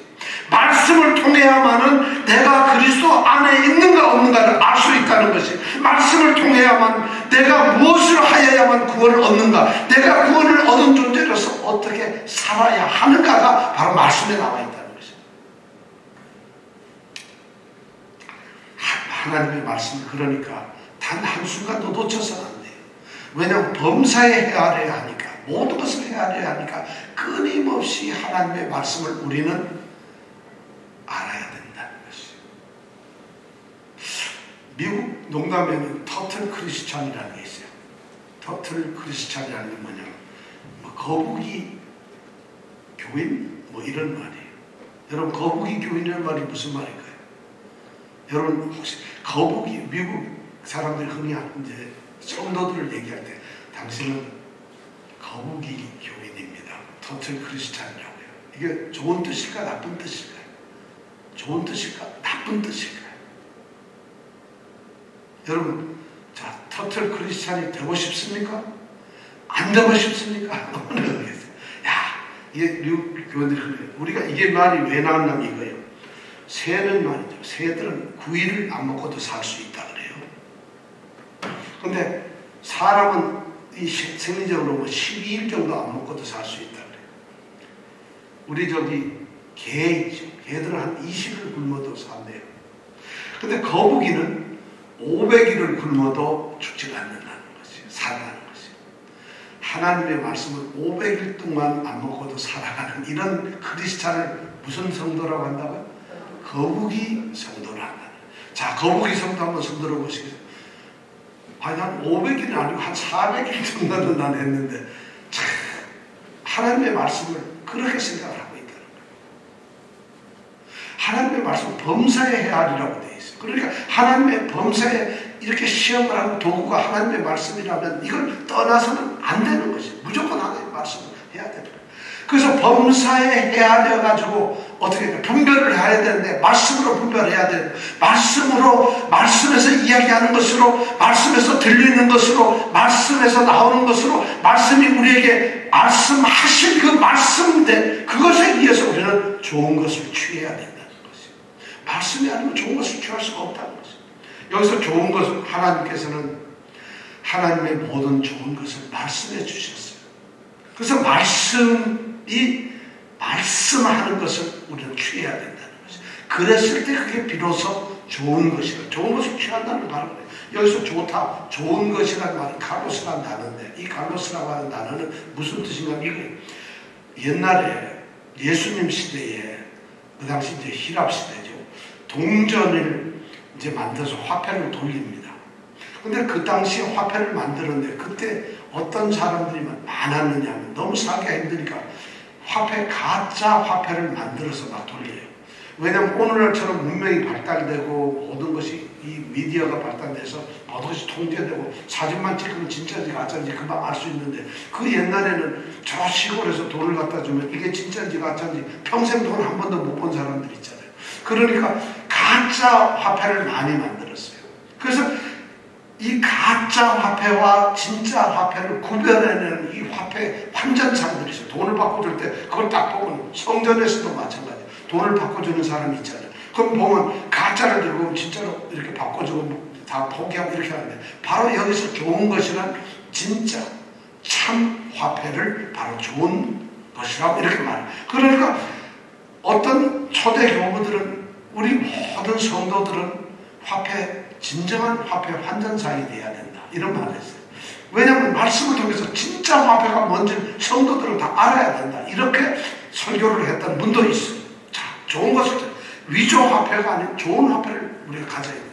말씀을 통해야만은 내가 그리스도 안에 있는가 없는가를 알 수 있다는 것이에요. 말씀을 통해야만 내가 무엇을 하여야만 구원을 얻는가, 내가 구원을 얻은 존재로서 어떻게 살아야 하는가가 바로 말씀에 나와 있다는 것이에요. 하나님의 말씀, 그러니까 단 한순간도 놓쳐서는 안 돼요. 왜냐하면 범사에 헤아려야 하니까, 모든 것을 헤아려야 하니까 끊임없이 하나님의 말씀을 우리는 알아야 된다는 것이에요. 미국 농담에는 터틀 크리스찬이라는 게 있어요. 터틀 크리스찬이라는 게 뭐냐면 거북이 교인? 이런 말이에요. 여러분, 거북이 교인이라는 말이 무슨 말일까요? 여러분, 혹시 거북이, 미국 사람들이 흔히 이제 성도들을 얘기할 때 당신은 거북이 교인입니다. 터틀 크리스찬이라고요. 이게 좋은 뜻일까 나쁜 뜻일까요? 좋은 뜻일까 나쁜 뜻일까요? 여러분, 자, 터틀 크리스찬이 되고 싶습니까? 안 되고 싶습니까? 야, 이게 미국 교인들이 그래요. 우리가 이게 말이 왜 나왔냐면 이거예요. 새는 말이죠. 새들은 9일을 안 먹고도 살 수 있다 그래요. 근데 사람은 이 생리적으로 12일 정도 안 먹고도 살 수 있다 그래요. 우리 저기 개 있죠. 개들은 한 20일 굶어도 산대요. 근데 거북이는 500일을 굶어도 죽지 않는다는 것이에요. 살아가는 것이에요. 하나님의 말씀을 500일 동안 안 먹고도 살아가는 이런 크리스찬을 무슨 성도라고 한다고요? 거북이 성도를 한다. 자, 거북이 성도 한번 손들어 보시겠어요? 아니, 한 500일은 아니고 한 400일 정도는 난 했는데, 참, 하나님의 말씀을 그렇게 생각을 하고 있다는 거예요. 하나님의 말씀은 범사에 헤아리라고 되어 있어요. 그러니까 하나님의 범사에 이렇게 시험을 하는 도구가 하나님의 말씀이라면 이걸 떠나서는 안 되는 것이에요. 무조건 하나님의 말씀을 해야 됩니다. 그래서 범사에 헤아려가지고 어떻게 분별을 해야 되는데, 말씀으로 분별해야 되는데, 말씀에서 이야기하는 것으로, 말씀에서 들리는 것으로, 말씀에서 나오는 것으로, 말씀이 우리에게 말씀하신 그 말씀인데, 그것에 의해서 우리는 좋은 것을 취해야 된다는 것이에요. 말씀이 아니면 좋은 것을 취할 수가 없다는 것이에요. 여기서 좋은 것은 하나님께서는 하나님의 모든 좋은 것을 말씀해 주셨어요. 그래서 말씀하는 것을 우리는 취해야 된다는 것이에요. 그랬을 때 그게 비로소 좋은 것이다. 좋은 것을 취한다는 말은 거예요. 여기서 좋다, 좋은 것이라는 말은 갈로스라는 단어인데, 이 갈로스라고 하는 단어는 무슨 뜻인가? 이거예요. 옛날에 예수님 시대에, 그 당시 이제 히랍 시대죠. 동전을 이제 만들어서 화폐를 돌립니다. 근데 그 당시에 화폐를 만들었는데, 그때 어떤 사람들이 많았느냐면, 너무 사기가 힘드니까 가짜 화폐를 만들어서 막 돌려요. 왜냐하면 오늘날처럼 문명이 발달되고 모든 것이 이 미디어가 발달돼서 모든 것이 통제되고 사진만 찍으면 진짜인지 가짜인지 금방 알 수 있는데, 그 옛날에는 저 시골에서 돈을 갖다 주면 이게 진짜인지 가짜인지 평생 돈 한 번도 못 본 사람들 있잖아요. 그러니까 가짜 화폐를 많이 만들었어요. 그래서 이 가짜 화폐와 진짜 화폐를 구별해내는 이 화폐 환전상들이 있어요. 돈을 바꿔줄 때 그걸 딱 보면, 성전에서도 마찬가지예요. 돈을 바꿔주는 사람이 있잖아요. 그럼 보면 가짜를 들고 진짜로 이렇게 바꿔주고 다 포기하고 이렇게 하는데, 바로 여기서 좋은 것이란 진짜 참 화폐를 바로 좋은 것이라고 이렇게 말해요. 그러니까 어떤 초대 교부들은, 우리 모든 성도들은 화폐 진정한 화폐 환전상이 돼야 된다. 이런 말을 했어요. 왜냐하면 말씀을 통해서 진짜 화폐가 뭔지 성도들은 다 알아야 된다. 이렇게 설교를 했던 분도 있어요. 자, 좋은 것을 위조 화폐가 아닌 좋은 화폐를 우리가 가져야 된다.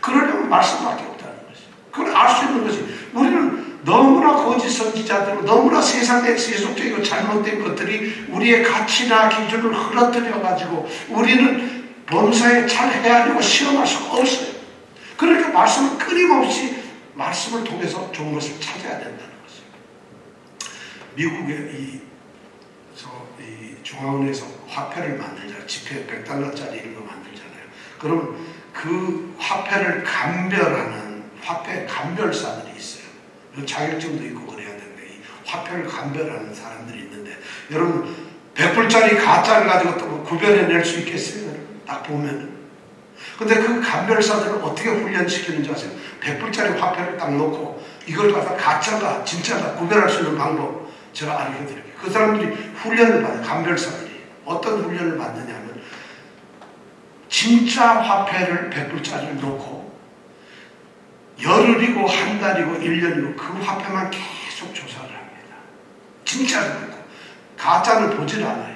그러려면 말씀밖에 없다는 것이죠. 그걸 알 수 있는 것이 우리는 너무나 거짓 선지자들로 너무나 세상의 세속적이고 잘못된 것들이 우리의 가치나 기준을 흐트러뜨려가지고 우리는 범사에 잘 헤아리고 시험할 수가 없어요. 그러니까 말씀을 끊임없이 말씀을 통해서 좋은 것을 찾아야 된다는 것이죠. 미국의 이 중앙은행에서 화폐를 만들잖아요. 지폐 100달러짜리 이런 거 만들잖아요. 그러면 그 화폐를 감별하는 화폐 감별사들이 있어요. 자격증도 있고 그래야 되는데 이 화폐를 감별하는 사람들이 있는데 여러분 100불짜리 가짜를 가지고 또 구별해낼 수 있겠어요? 여러분? 딱 보면은. 근데 그 감별사들을 어떻게 훈련시키는지 아세요? 100불짜리 화폐를 딱 놓고 이걸 갖다 가짜가 진짜가 구별할 수 있는 방법 제가 알려드릴게요. 그 사람들이 훈련을 받아요. 감별사들이. 어떤 훈련을 받느냐면 진짜 화폐를 100불짜리를 놓고 열흘이고 한 달이고 1년이고 그 화폐만 계속 조사를 합니다. 진짜를 놓고 가짜를 보질 않아요.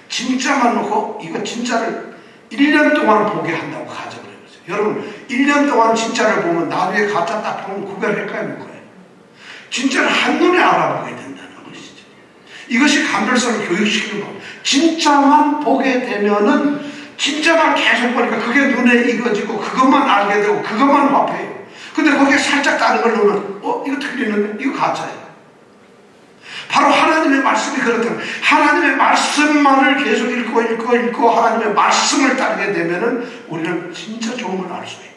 진짜만 놓고 이거 진짜를 1년 동안 보게 한다고 가정을 해보세요. 여러분 1년 동안 진짜를 보면 나중에 가짜 딱 보면 구별할까요? 못 가요? 진짜를 한눈에 알아보게 된다는 것이죠. 이것이 감별사를 교육시키는 겁니다. 진짜만 보게 되면은 진짜만 계속 보니까 그게 눈에 익어지고 그것만 알게 되고 그것만 화폐예요. 근데 거기에 살짝 다른 걸 넣으면 이거 틀리는데? 이거 가짜예요. 바로 하나님의 말씀이 그렇다면 하나님의 말씀만을 계속 읽고 하나님의 말씀을 따르게 되면은 우리는 진짜 좋은 걸 알 수 있다.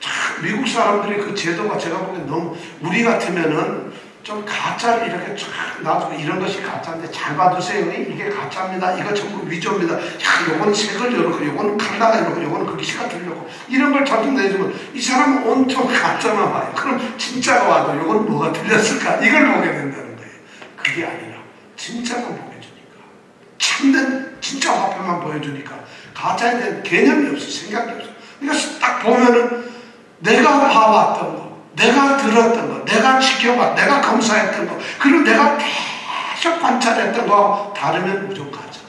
참 미국 사람들이 그 제도가 제가 보기엔 너무 우리 같으면은 좀 가짜를 이렇게 쫙 놔두고 이런 것이 가짜인데 잘 봐두세요. 이게 가짜입니다. 이거 전부 위조입니다. 야, 요건 색을 이렇고 요건 칼라가 이렇고 요건 글씨가 틀렸고 이런 걸 자주 내주면 이 사람은 온통 가짜만 봐요. 그럼 진짜가 와도 요건 뭐가 틀렸을까? 이걸 보게 된다는 거예요. 그게 아니라 진짜만 보여주니까 참된 진짜 화폐만 보여주니까 가짜에 대한 개념이 없어. 생각이 없어. 그러니까 딱 보면은 내가 봐왔던 거 내가 들었던 거, 내가 지켜봤, 내가 검사했던 거, 그리고 내가 계속 관찰했던 거하고 다르면 무조건 가짜.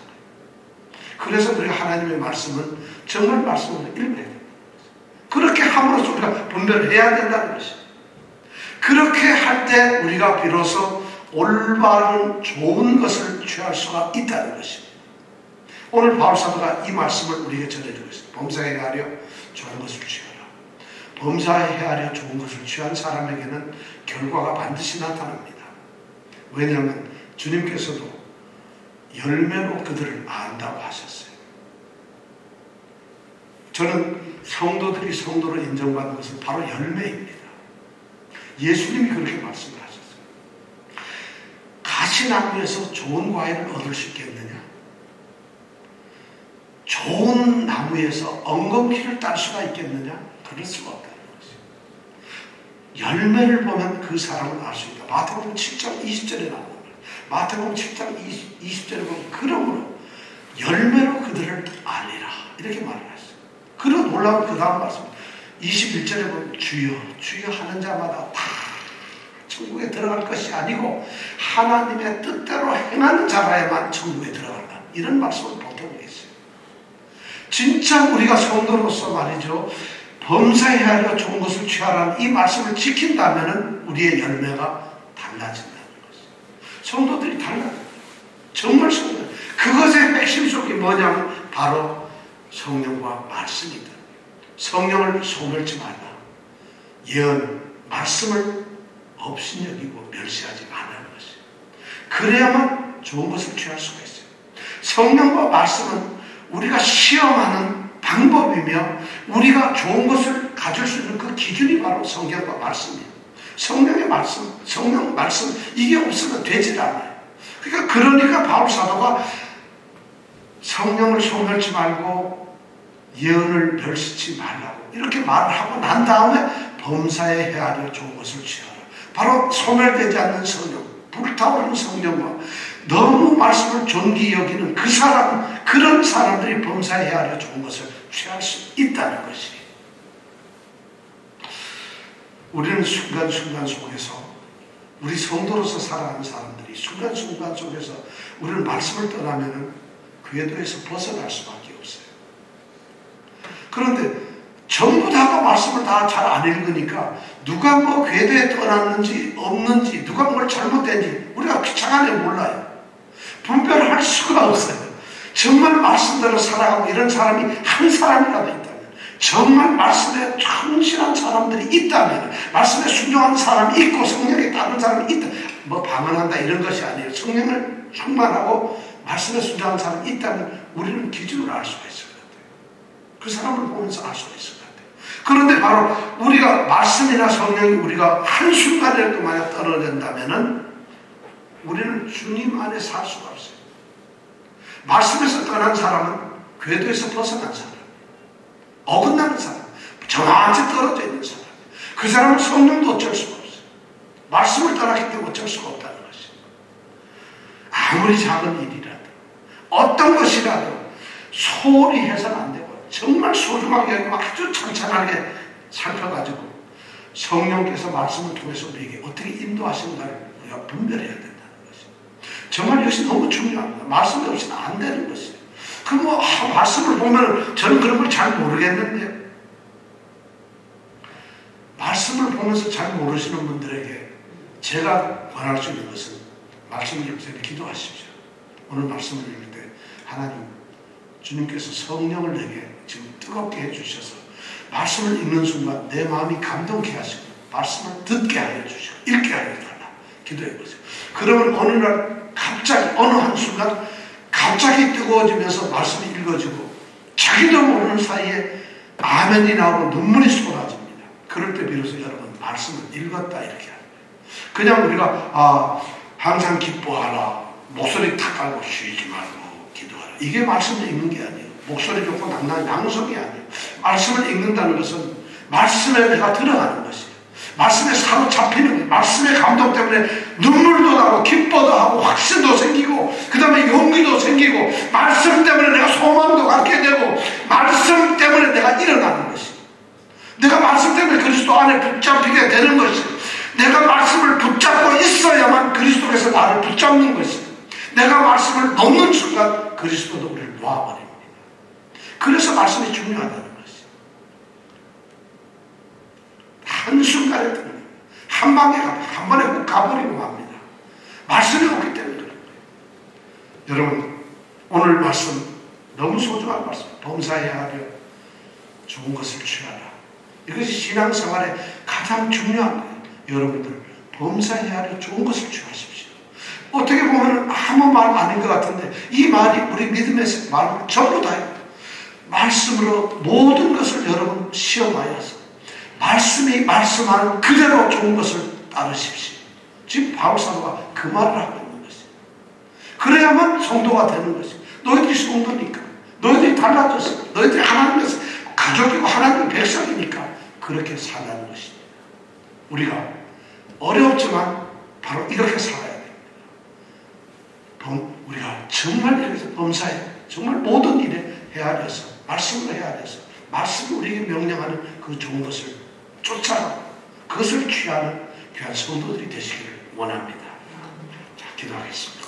그래서 우리가 하나님의 말씀은 정말 말씀으로 읽어야 됩니다. 그렇게 함으로써 우리가 분별을 해야 된다는 것이죠. 그렇게 할 때 우리가 비로소 올바른 좋은 것을 취할 수가 있다는 것입니다. 오늘 바울사도가 이 말씀을 우리에게 전해주고 있습니다. 범사에 가려 좋은 것을 취하라. 범사에 헤아려 좋은 것을 취한 사람에게는 결과가 반드시 나타납니다. 왜냐하면 주님께서도 열매로 그들을 안다고 하셨어요. 저는 성도들이 성도로 인정받는 것은 바로 열매입니다. 예수님이 그렇게 말씀을 하셨어요. 가시나무에서 좋은 과일을 얻을 수 있겠느냐? 좋은 나무에서 엉겅퀴를 딸 수가 있겠느냐? 그럴 수가 없다는 것이에요. 열매를 보면 그 사람을 알 수 있다. 마태복음 7장 20절에 나옵니다. 마태복음 7장 20절에 보면 그러므로 열매로 그들을 알리라 이렇게 말을 했어요. 그런 놀라운 그 다음 말씀 21절에 보면 주여 주여 하는 자마다 다 천국에 들어갈 것이 아니고 하나님의 뜻대로 행하는 자라야만 천국에 들어간다. 이런 말씀을 보통 했어요. 진짜 우리가 성도로서 말이죠. 범사에 헤아려 좋은 것을 취하라는 이 말씀을 지킨다면 우리의 열매가 달라진다는 것이죠. 성도들이 달라져요. 정말 성도. 그것의 핵심 속이 뭐냐면 바로 성령과 말씀이다. 성령을 소멸치 말라. 예언, 말씀을 업신여기고 멸시하지 말라는 것이에요. 그래야만 좋은 것을 취할 수가 있어요. 성령과 말씀은 우리가 시험하는 방법이며 우리가 좋은 것을 가질 수 있는 그 기준이 바로 성경과 말씀이에요. 성령의 말씀, 성령 말씀 이게 없으면 되질 않아요. 그러니까 바울 사도가 성령을 소멸치 말고 예언을 멸시치 말라고 이렇게 말을 하고 난 다음에 범사에 헤아려 좋은 것을 취하라. 바로 소멸되지 않는 성령, 불타오르는 성령과 너무 말씀을 존귀히 여기는 그 사람, 그런 사람들이 범사에 헤아려 좋은 것을 취할 수 있다는 것이 우리는 순간순간 속에서 우리 성도로서 살아가는 사람들이 순간순간 속에서 우리는 말씀을 떠나면은 궤도에서 벗어날 수밖에 없어요. 그런데 전부 다가 말씀을 다 잘 안 읽으니까 누가 뭐 궤도에 떠났는지 없는지 누가 뭘 잘못된지 우리가 피차간에 몰라요. 분별할 수가 없어요. 정말 말씀대로 살아가고 이런 사람이 한 사람이라도 있다면, 정말 말씀에 충실한 사람들이 있다면, 말씀에 순종하는 사람이 있고 성령에 따르는 사람이 있다, 뭐 방언한다 이런 것이 아니에요. 성령을 충만하고 말씀에 순종하는 사람이 있다면 우리는 기준을 알 수가 있을 것 같아요. 그 사람을 보면서 알 수가 있을 것 같아요. 그런데 바로 우리가 말씀이나 성령이 우리가 한순간이라도 만약 떨어진다면은 우리는 주님 안에 살 수가 없어요. 말씀에서 떠난 사람은 궤도에서 벗어난 사람, 어긋나는 사람, 저한테 떨어져 있는 사람, 그 사람은 성령도 어쩔 수가 없어요. 말씀을 떠났기 때문에 어쩔 수가 없다는 것이에요. 아무리 작은 일이라도 어떤 것이라도 소홀히 해서는 안 되고 정말 소중하게 아주 찬찬하게 살펴가지고 성령께서 말씀을 통해서 우리에게 어떻게 인도하시는가를 우리가 분별해야 된다는 것이에요. 정말 이것이 너무 중요합니다. 말씀이 없이는 안 되는 것이에요. 그럼 말씀을 보면 저는 그런 걸 잘 모르겠는데, 말씀을 보면서 잘 모르시는 분들에게 제가 권할 수 있는 것은 말씀을 읽을 때 기도하십시오. 오늘 말씀을 읽을 때 하나님, 주님께서 성령을 내게 지금 뜨겁게 해주셔서 말씀을 읽는 순간 내 마음이 감동케 하시고 말씀을 듣게 하여 주시고 읽게 하여 달라 기도해 보세요. 그러면 어느 날 갑자기 어느 한순간 갑자기 뜨거워지면서 말씀이 읽어지고 자기도 모르는 사이에 아멘이 나오고 눈물이 쏟아집니다. 그럴 때 비로소 여러분 말씀을 읽었다 이렇게 합니다. 그냥 우리가 항상 기뻐하라, 목소리 탁 깔고 쉬지 말고 기도하라, 이게 말씀을 읽는 게 아니에요. 목소리 좋고 낭낭 양성이 아니에요. 말씀을 읽는다는 것은 말씀에 내가 들어가는 것이에요. 말씀에 사로잡히는 거예요. 말씀의 감동 때문에 눈물도 나고 기뻐도 하고 확신도 생기고 그 다음에 용기도 생기고 말씀 때문에 내가 소망도 갖게 되고 말씀 때문에 내가 일어나는 것이에요. 내가 말씀 때문에 그리스도 안에 붙잡히게 되는 것이에요. 내가 말씀을 붙잡고 있어야만 그리스도께서 나를 붙잡는 것이에요. 내가 말씀을 놓는 순간 그리스도도 우리를 놓아버립니다. 그래서 말씀이 중요하다는 것이에요. 한순간에 뜨는 거예요. 한 방에 한 번에 훅 가버리고 맙니다. 말씀이 없기 때문에 그런 거예요. 여러분 오늘 말씀 너무 소중한 말씀. 범사해야 하려 좋은 것을 취하라. 이것이 신앙생활에 가장 중요한 거예요. 여러분들 범사해야 하려 좋은 것을 취하십시오. 어떻게 보면 아무 말 아닌 것 같은데 이 말이 우리 믿음의 말 전부 다예요. 말씀으로 모든 것을 여러분 시험하여서 말씀이 말씀하는 그대로 좋은 것을 따르십시오. 지금 바울사도가 그 말을 하고 있는 것이에요. 그래야만 성도가 되는 것이에요. 너희들이 성도니까, 너희들이 달라졌어, 너희들이 하나님의 가족이고 하나님의 백성이니까 그렇게 살라는 것입니다. 우리가 어렵지만 바로 이렇게 살아야 됩니다. 우리가 정말 이렇게 범사에 정말 모든 일에 헤아려서 말씀으로 헤아려서 말씀이 우리에게 명령하는 그 좋은 것을 쫓아가고 그것을 취하는 귀한 성도들이 되시기를 원합니다. 자, 기도하겠습니다.